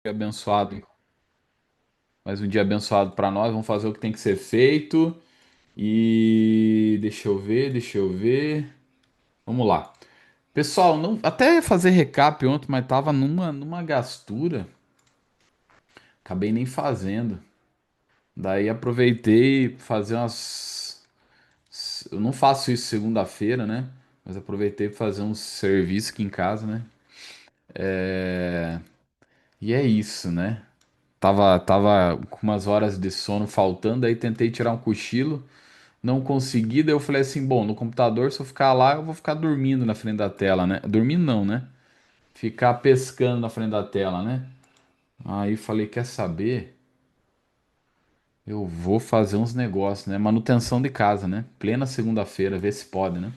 Abençoado, mais um dia abençoado para nós. Vamos fazer o que tem que ser feito. E deixa eu ver. Vamos lá. Pessoal, não, até ia fazer recap ontem, mas tava numa gastura. Acabei nem fazendo. Daí aproveitei pra fazer umas. Eu não faço isso segunda-feira, né? Mas aproveitei para fazer uns serviços aqui em casa, né? E é isso, né? Tava com umas horas de sono faltando, aí tentei tirar um cochilo. Não consegui, daí eu falei assim, bom, no computador, se eu ficar lá, eu vou ficar dormindo na frente da tela, né? Dormindo não, né? Ficar pescando na frente da tela, né? Aí falei, quer saber? Eu vou fazer uns negócios, né? Manutenção de casa, né? Plena segunda-feira, ver se pode, né?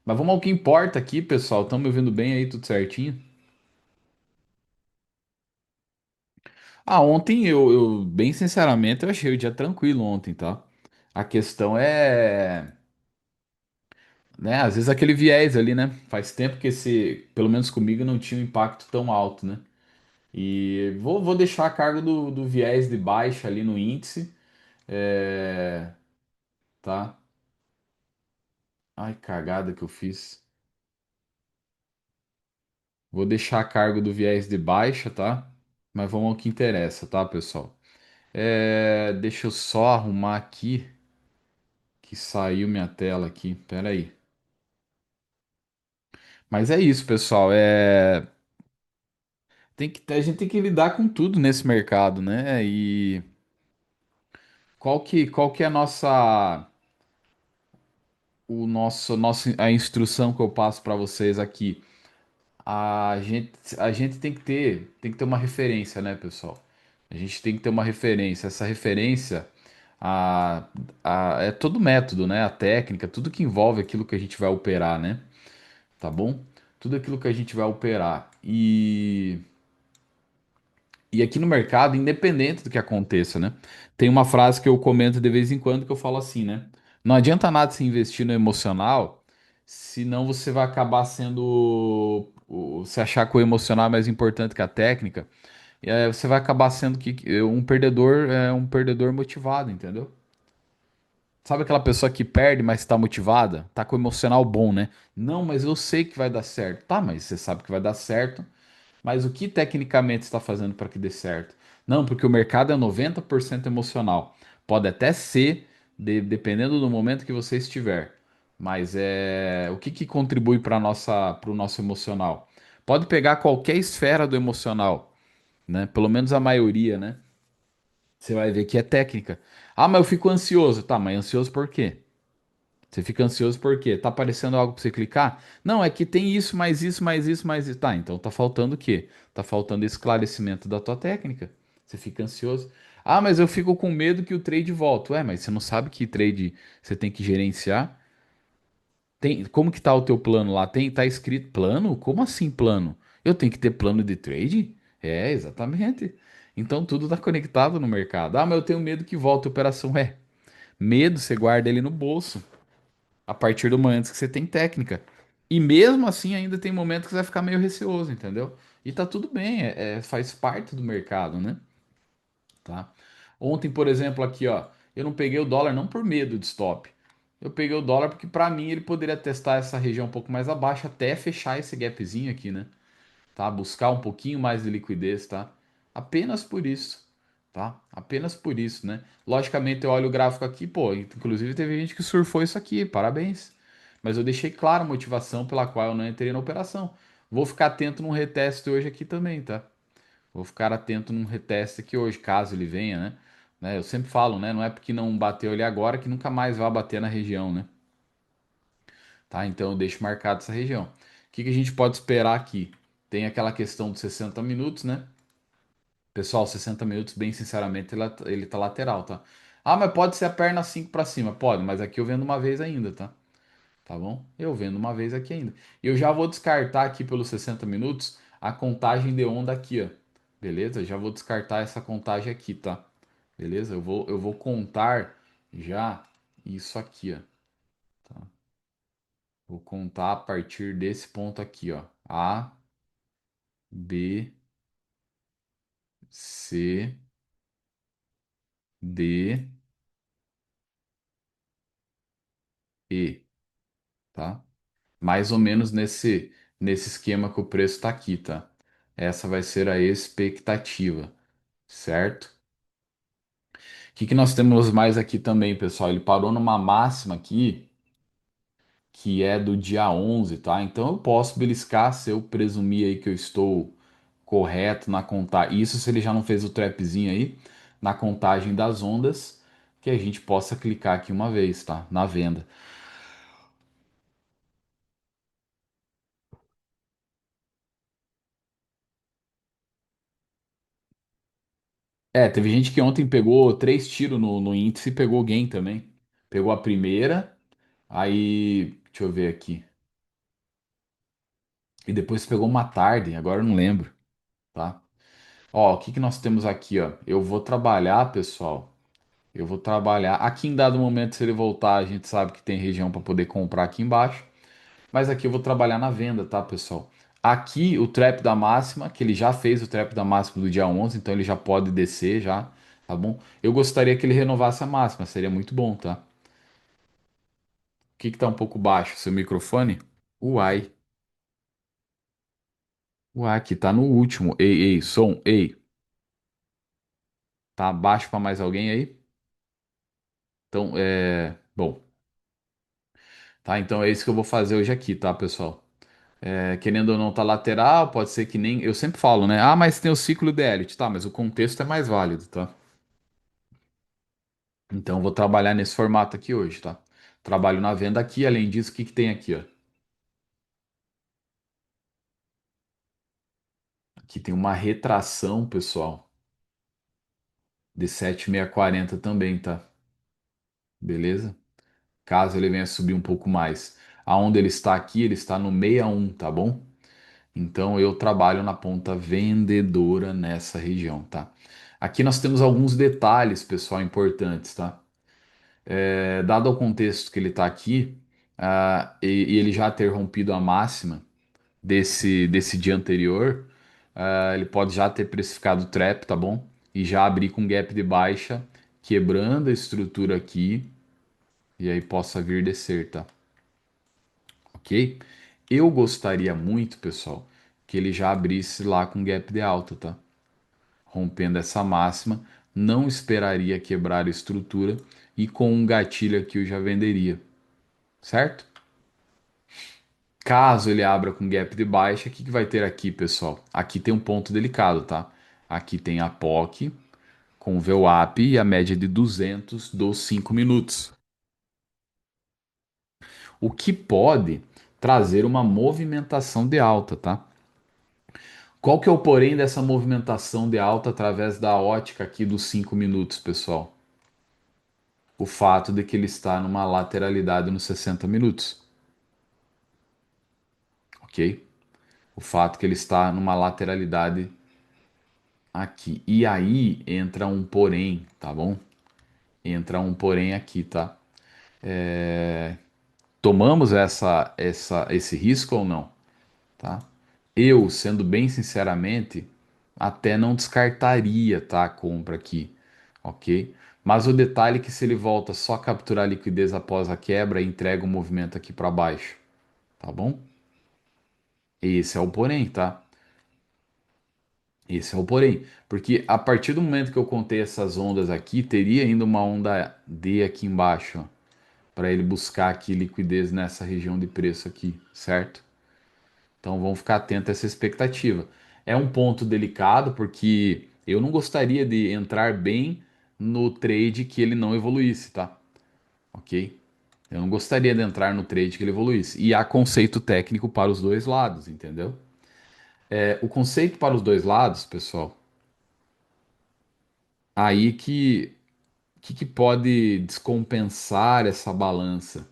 Mas vamos ao que importa aqui, pessoal. Estão me ouvindo bem aí, tudo certinho? Ah, ontem bem sinceramente, eu achei o dia tranquilo ontem, tá? A questão é, né? Às vezes aquele viés ali, né? Faz tempo que esse, pelo menos comigo, não tinha um impacto tão alto, né? E vou deixar a cargo do viés de baixa ali no índice. É, tá? Ai, cagada que eu fiz. Vou deixar a cargo do viés de baixa, tá? Mas vamos ao que interessa, tá, pessoal? Deixa eu só arrumar aqui que saiu minha tela aqui. Pera aí. Mas é isso, pessoal. A gente tem que lidar com tudo nesse mercado, né? E qual que é a instrução que eu passo para vocês aqui? A gente tem que ter uma referência, né, pessoal? A gente tem que ter uma referência. Essa referência a, é todo método, né? A técnica, tudo que envolve aquilo que a gente vai operar, né? Tá bom? Tudo aquilo que a gente vai operar. E aqui no mercado, independente do que aconteça, né? Tem uma frase que eu comento de vez em quando que eu falo assim, né? Não adianta nada se investir no emocional, senão você vai acabar sendo. Se achar que o emocional é mais importante que a técnica, você vai acabar sendo um perdedor motivado, entendeu? Sabe aquela pessoa que perde, mas está motivada? Tá com o emocional bom, né? Não, mas eu sei que vai dar certo. Tá, mas você sabe que vai dar certo. Mas o que tecnicamente está fazendo para que dê certo? Não, porque o mercado é 90% emocional. Pode até ser, dependendo do momento que você estiver. Mas o que contribui para o nosso emocional? Pode pegar qualquer esfera do emocional, né? Pelo menos a maioria, né? Você vai ver que é técnica. Ah, mas eu fico ansioso. Tá, mas ansioso por quê? Você fica ansioso por quê? Tá aparecendo algo para você clicar? Não, é que tem isso, mais isso, mais isso, mais isso. Tá, então tá faltando o quê? Tá faltando esclarecimento da tua técnica. Você fica ansioso. Ah, mas eu fico com medo que o trade volte. Ué, mas você não sabe que trade você tem que gerenciar? Como que tá o teu plano lá? Tá escrito plano? Como assim plano? Eu tenho que ter plano de trade? É, exatamente. Então tudo tá conectado no mercado. Ah, mas eu tenho medo que volte a operação. Medo você guarda ele no bolso a partir do momento que você tem técnica. E mesmo assim, ainda tem momentos que você vai ficar meio receoso, entendeu? E tá tudo bem, faz parte do mercado, né? Tá? Ontem, por exemplo, aqui, ó, eu não peguei o dólar não por medo de stop. Eu peguei o dólar porque para mim ele poderia testar essa região um pouco mais abaixo até fechar esse gapzinho aqui, né? Tá? Buscar um pouquinho mais de liquidez, tá? Apenas por isso, tá? Apenas por isso, né? Logicamente eu olho o gráfico aqui, pô, inclusive teve gente que surfou isso aqui, parabéns. Mas eu deixei claro a motivação pela qual eu não entrei na operação. Vou ficar atento num reteste hoje aqui também, tá? Vou ficar atento num reteste aqui hoje, caso ele venha, né? Eu sempre falo, né? Não é porque não bateu ali agora que nunca mais vai bater na região, né? Tá? Então eu deixo marcado essa região. O que que a gente pode esperar aqui? Tem aquela questão dos 60 minutos, né? Pessoal, 60 minutos, bem sinceramente, ele tá lateral, tá? Ah, mas pode ser a perna 5 para cima. Pode, mas aqui eu vendo uma vez ainda, tá? Tá bom? Eu vendo uma vez aqui ainda. E eu já vou descartar aqui pelos 60 minutos a contagem de onda aqui, ó. Beleza? Já vou descartar essa contagem aqui, tá? Beleza? Eu vou contar já isso aqui, ó. Tá? Vou contar a partir desse ponto aqui, ó. A, B, C, D, E, tá? Mais ou menos nesse esquema que o preço está aqui, tá? Essa vai ser a expectativa, certo? O que que nós temos mais aqui também, pessoal? Ele parou numa máxima aqui, que é do dia 11, tá? Então eu posso beliscar se eu presumir aí que eu estou correto na contagem. Isso se ele já não fez o trapzinho aí, na contagem das ondas, que a gente possa clicar aqui uma vez, tá? Na venda. É, teve gente que ontem pegou 3 tiros no índice e pegou gain também. Pegou a primeira, aí, deixa eu ver aqui. E depois pegou uma tarde, agora eu não lembro, tá? Ó, o que que nós temos aqui, ó? Eu vou trabalhar, pessoal. Eu vou trabalhar. Aqui em dado momento, se ele voltar, a gente sabe que tem região para poder comprar aqui embaixo. Mas aqui eu vou trabalhar na venda, tá, pessoal? Aqui o trap da máxima, que ele já fez o trap da máxima do dia 11, então ele já pode descer já, tá bom? Eu gostaria que ele renovasse a máxima, seria muito bom, tá? O que que tá um pouco baixo? Seu microfone? Uai. Uai, aqui tá no último. Ei, ei, som, ei. Tá baixo para mais alguém aí? Então, bom, tá? Então é isso que eu vou fazer hoje aqui, tá, pessoal? Querendo ou não, tá lateral, pode ser que nem. Eu sempre falo, né? Ah, mas tem o ciclo de Elliott, tá? Mas o contexto é mais válido, tá? Então, eu vou trabalhar nesse formato aqui hoje, tá? Trabalho na venda aqui, além disso, o que que tem aqui, ó? Aqui tem uma retração, pessoal, de 7,640 também, tá? Beleza? Caso ele venha subir um pouco mais. Aonde ele está aqui, ele está no 61, tá bom? Então, eu trabalho na ponta vendedora nessa região, tá? Aqui nós temos alguns detalhes, pessoal, importantes, tá? Dado o contexto que ele está aqui, e ele já ter rompido a máxima desse dia anterior, ele pode já ter precificado o trap, tá bom? E já abrir com gap de baixa, quebrando a estrutura aqui, e aí possa vir descer, tá? Ok? Eu gostaria muito, pessoal, que ele já abrisse lá com gap de alta, tá? Rompendo essa máxima, não esperaria quebrar a estrutura e com um gatilho aqui eu já venderia, certo? Caso ele abra com gap de baixa, o que que vai ter aqui, pessoal? Aqui tem um ponto delicado, tá? Aqui tem a POC com o VWAP e a média de 200 dos 5 minutos. O que pode trazer uma movimentação de alta, tá? Qual que é o porém dessa movimentação de alta através da ótica aqui dos 5 minutos, pessoal? O fato de que ele está numa lateralidade nos 60 minutos, ok? O fato que ele está numa lateralidade aqui. E aí entra um porém, tá bom? Entra um porém aqui, tá? Tomamos esse risco ou não, tá? Eu, sendo bem sinceramente, até não descartaria, tá, a compra aqui, ok? Mas o detalhe é que se ele volta só a capturar a liquidez após a quebra, entrega o movimento aqui para baixo, tá bom? Esse é o porém, tá? Esse é o porém, porque a partir do momento que eu contei essas ondas aqui, teria ainda uma onda D aqui embaixo, para ele buscar aqui liquidez nessa região de preço aqui, certo? Então vamos ficar atento a essa expectativa. É um ponto delicado porque eu não gostaria de entrar bem no trade que ele não evoluísse, tá? Ok? Eu não gostaria de entrar no trade que ele evoluísse. E há conceito técnico para os dois lados, entendeu? O conceito para os dois lados, pessoal, aí que pode descompensar essa balança,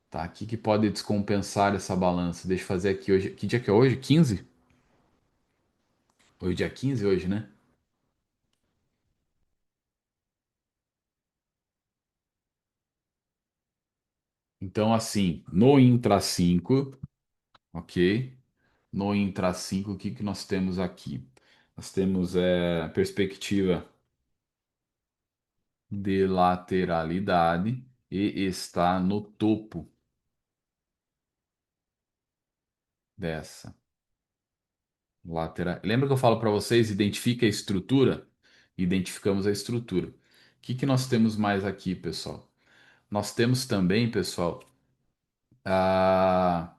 tá? O que pode descompensar essa balança? Deixa eu fazer aqui hoje. Que dia que é hoje? 15? Hoje é dia 15 hoje, né? Então, assim, no Intra 5, ok? No Intra 5, o que que nós temos aqui? Nós temos perspectiva de lateralidade e está no topo dessa lateral. Lembra que eu falo para vocês, identifique a estrutura? Identificamos a estrutura. O que que nós temos mais aqui, pessoal? Nós temos também, pessoal, ah,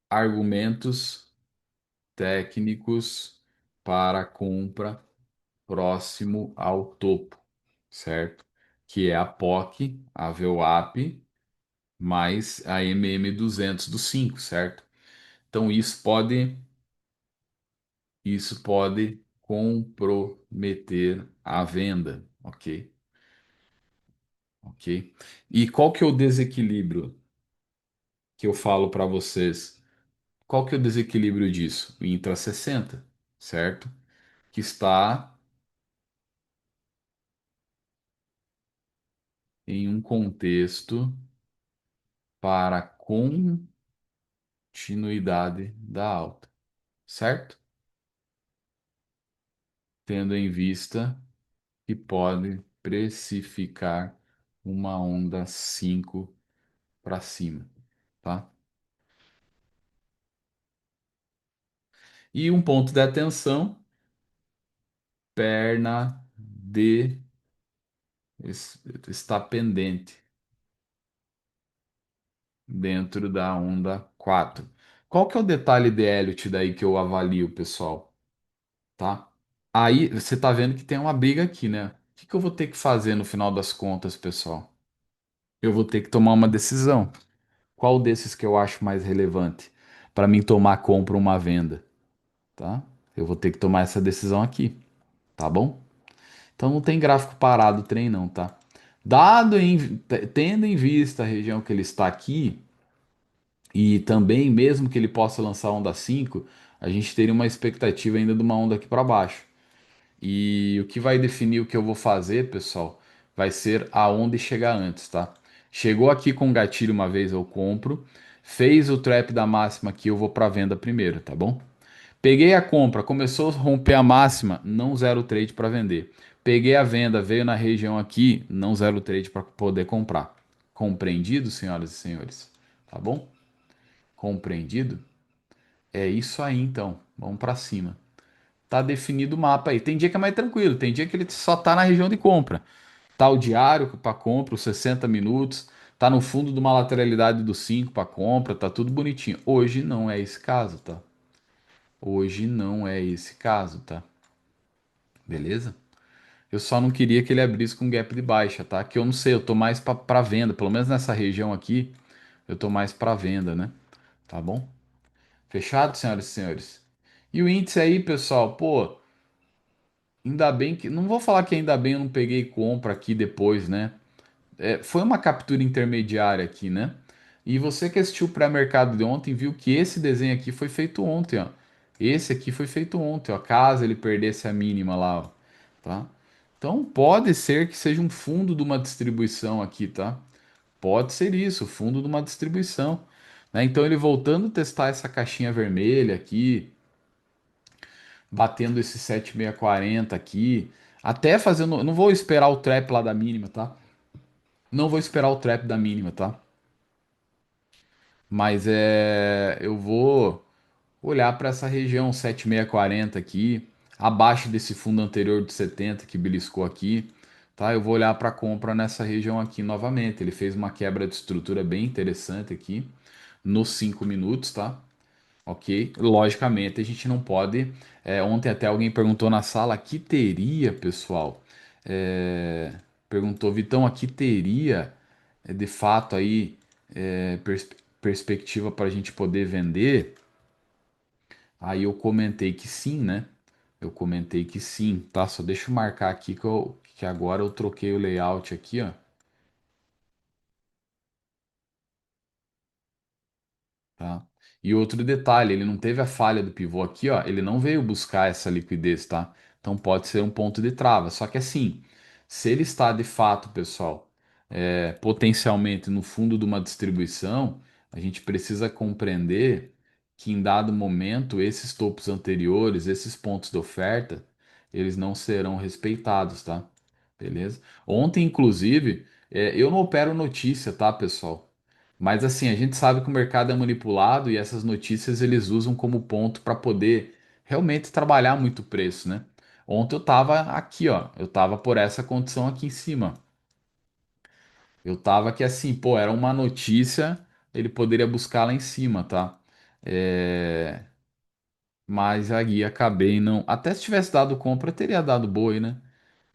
argumentos técnicos para compra próximo ao topo, certo? Que é a POC, a VWAP, mais a MM200 do 5, certo? Então isso pode comprometer a venda, ok? Ok? E qual que é o desequilíbrio que eu falo para vocês? Qual que é o desequilíbrio disso? O intra 60, certo? Que está em um contexto para continuidade da alta, certo? Tendo em vista que pode precificar uma onda 5 para cima, tá? E um ponto de atenção, perna D está pendente dentro da onda 4. Qual que é o detalhe de Elliott daí que eu avalio, pessoal? Tá? Aí você tá vendo que tem uma briga aqui, né? O que que eu vou ter que fazer no final das contas, pessoal? Eu vou ter que tomar uma decisão. Qual desses que eu acho mais relevante para mim tomar compra ou uma venda, tá? Eu vou ter que tomar essa decisão aqui, tá bom? Então não tem gráfico parado o trem não, tá? Tendo em vista a região que ele está aqui e também mesmo que ele possa lançar onda 5, a gente teria uma expectativa ainda de uma onda aqui para baixo. E o que vai definir o que eu vou fazer, pessoal, vai ser aonde chegar antes, tá? Chegou aqui com gatilho uma vez, eu compro. Fez o trap da máxima aqui, eu vou para venda primeiro, tá bom? Peguei a compra, começou a romper a máxima, não zero trade para vender. Peguei a venda, veio na região aqui, não zero trade para poder comprar. Compreendido, senhoras e senhores? Tá bom? Compreendido? É isso aí, então. Vamos para cima. Tá definido o mapa aí. Tem dia que é mais tranquilo, tem dia que ele só tá na região de compra. Tá o diário para compra, os 60 minutos, tá no fundo de uma lateralidade do 5 para compra, tá tudo bonitinho. Hoje não é esse caso, tá? Hoje não é esse caso, tá? Beleza? Eu só não queria que ele abrisse com gap de baixa, tá? Que eu não sei, eu tô mais para venda, pelo menos nessa região aqui, eu tô mais para venda, né? Tá bom? Fechado, senhoras e senhores? E o índice aí, pessoal, pô, ainda bem que. Não vou falar que ainda bem eu não peguei compra aqui depois, né? Foi uma captura intermediária aqui, né? E você que assistiu o pré-mercado de ontem viu que esse desenho aqui foi feito ontem, ó. Esse aqui foi feito ontem, ó. Caso ele perdesse a mínima lá, ó, tá? Então pode ser que seja um fundo de uma distribuição aqui, tá? Pode ser isso, fundo de uma distribuição, né? Então ele voltando a testar essa caixinha vermelha aqui, batendo esse 7640 aqui, até fazendo, não vou esperar o trap lá da mínima, tá? Não vou esperar o trap da mínima, tá? Mas eu vou olhar para essa região 7640 aqui, abaixo desse fundo anterior de 70 que beliscou aqui, tá? Eu vou olhar para compra nessa região aqui novamente. Ele fez uma quebra de estrutura bem interessante aqui nos 5 minutos, tá? Ok? Logicamente, a gente não pode. Ontem até alguém perguntou na sala que teria, pessoal. Perguntou, Vitão, aqui teria de fato aí perspectiva para a gente poder vender? Aí eu comentei que sim, né? Eu comentei que sim, tá? Só deixa eu marcar aqui que agora eu troquei o layout aqui, ó. Tá? E outro detalhe, ele não teve a falha do pivô aqui, ó, ele não veio buscar essa liquidez, tá? Então pode ser um ponto de trava. Só que assim, se ele está de fato, pessoal, potencialmente no fundo de uma distribuição, a gente precisa compreender que em dado momento esses topos anteriores, esses pontos de oferta, eles não serão respeitados, tá? Beleza? Ontem, inclusive, eu não opero notícia, tá, pessoal? Mas assim, a gente sabe que o mercado é manipulado e essas notícias eles usam como ponto para poder realmente trabalhar muito preço, né? Ontem eu tava aqui, ó, eu tava por essa condição aqui em cima. Eu tava que assim, pô, era uma notícia, ele poderia buscar lá em cima, tá? É, mas aí acabei não. Até se tivesse dado compra, teria dado boi, né?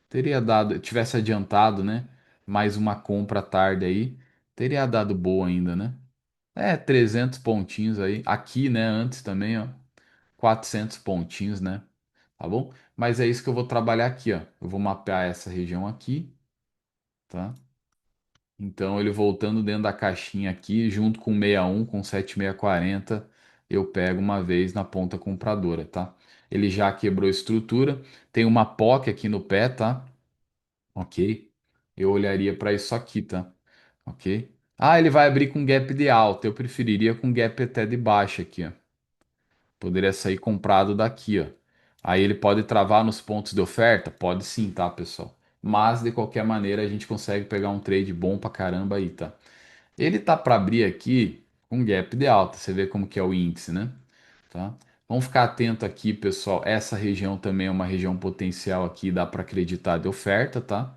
Teria dado, tivesse adiantado, né? Mais uma compra à tarde aí, teria dado boa ainda, né? 300 pontinhos aí. Aqui, né? Antes também, ó. 400 pontinhos, né? Tá bom? Mas é isso que eu vou trabalhar aqui, ó. Eu vou mapear essa região aqui, tá? Então, ele voltando dentro da caixinha aqui, junto com o 61, com 7640, eu pego uma vez na ponta compradora, tá? Ele já quebrou a estrutura, tem uma POC aqui no pé, tá? Ok. Eu olharia para isso aqui, tá? Ok. Ah, ele vai abrir com gap de alta. Eu preferiria com gap até de baixa aqui, ó. Poderia sair comprado daqui, ó. Aí ele pode travar nos pontos de oferta? Pode sim, tá, pessoal? Mas de qualquer maneira a gente consegue pegar um trade bom pra caramba aí, tá? Ele tá para abrir aqui com gap de alta. Você vê como que é o índice, né? Tá? Vamos ficar atento aqui, pessoal. Essa região também é uma região potencial aqui, dá para acreditar de oferta, tá?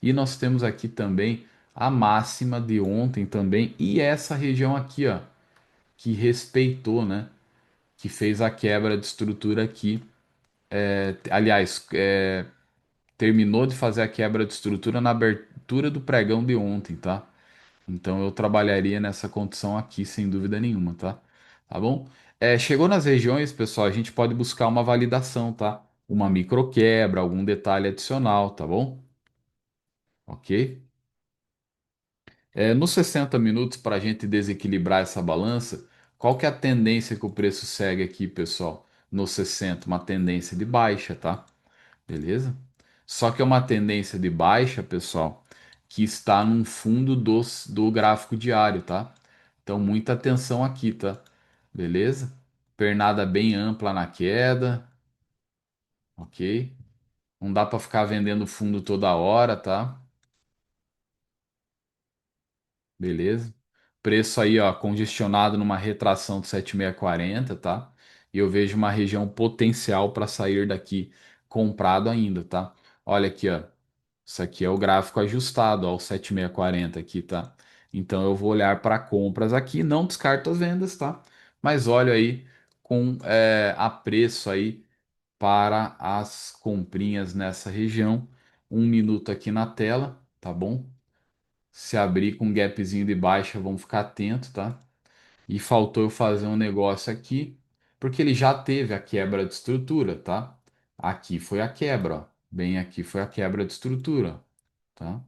E nós temos aqui também a máxima de ontem também e essa região aqui, ó, que respeitou, né? Que fez a quebra de estrutura aqui. Aliás, terminou de fazer a quebra de estrutura na abertura do pregão de ontem, tá? Então eu trabalharia nessa condição aqui, sem dúvida nenhuma, tá? Tá bom? Chegou nas regiões, pessoal, a gente pode buscar uma validação, tá? Uma micro quebra, algum detalhe adicional, tá bom? Ok? Nos 60 minutos, para a gente desequilibrar essa balança, qual que é a tendência que o preço segue aqui, pessoal? Nos 60, uma tendência de baixa, tá? Beleza? Só que é uma tendência de baixa, pessoal, que está num fundo do gráfico diário, tá? Então, muita atenção aqui, tá? Beleza? Pernada bem ampla na queda, ok? Não dá para ficar vendendo fundo toda hora, tá? Beleza? Preço aí, ó, congestionado numa retração de 7.640, tá? E eu vejo uma região potencial para sair daqui comprado ainda, tá? Olha aqui, ó. Isso aqui é o gráfico ajustado ao 7.640 aqui, tá? Então eu vou olhar para compras aqui, não descarto as vendas, tá? Mas olho aí com apreço aí para as comprinhas nessa região. 1 minuto aqui na tela, tá bom? Se abrir com um gapzinho de baixa, vamos ficar atento, tá? E faltou eu fazer um negócio aqui, porque ele já teve a quebra de estrutura, tá? Aqui foi a quebra, ó. Bem aqui foi a quebra de estrutura, tá?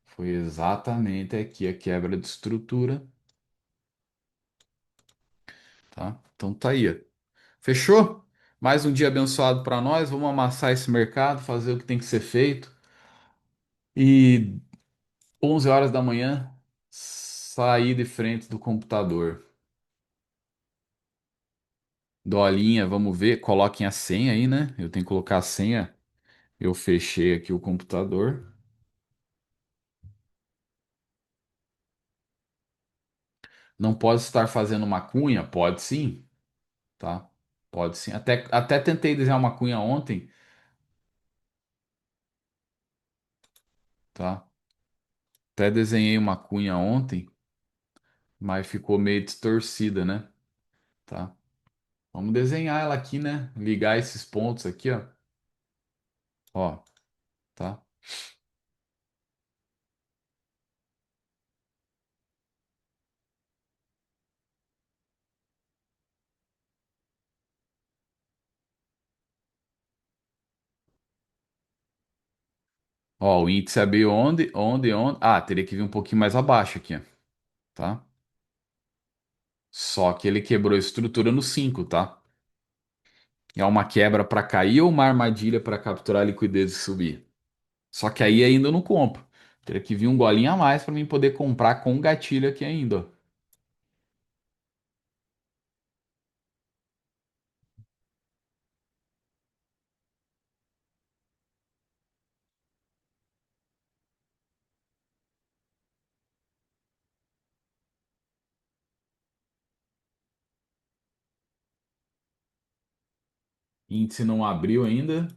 Foi exatamente aqui a quebra de estrutura, tá? Então tá aí, ó. Fechou? Mais um dia abençoado para nós. Vamos amassar esse mercado, fazer o que tem que ser feito. E 11 horas da manhã, sair de frente do computador. Dolinha, vamos ver. Coloquem a senha aí, né? Eu tenho que colocar a senha. Eu fechei aqui o computador. Não pode estar fazendo uma cunha? Pode sim, tá? Pode sim. Até tentei desenhar uma cunha ontem, tá? Até desenhei uma cunha ontem, mas ficou meio distorcida, né? Tá? Vamos desenhar ela aqui, né? Ligar esses pontos aqui, ó. Ó, tá? Ó, o índice abriu onde? Onde? Ah, teria que vir um pouquinho mais abaixo aqui, ó, tá? Só que ele quebrou a estrutura no 5, tá? É uma quebra para cair ou uma armadilha para capturar a liquidez e subir? Só que aí ainda eu não compro. Teria que vir um golinho a mais para mim poder comprar com gatilho aqui ainda, ó. Índice não abriu ainda.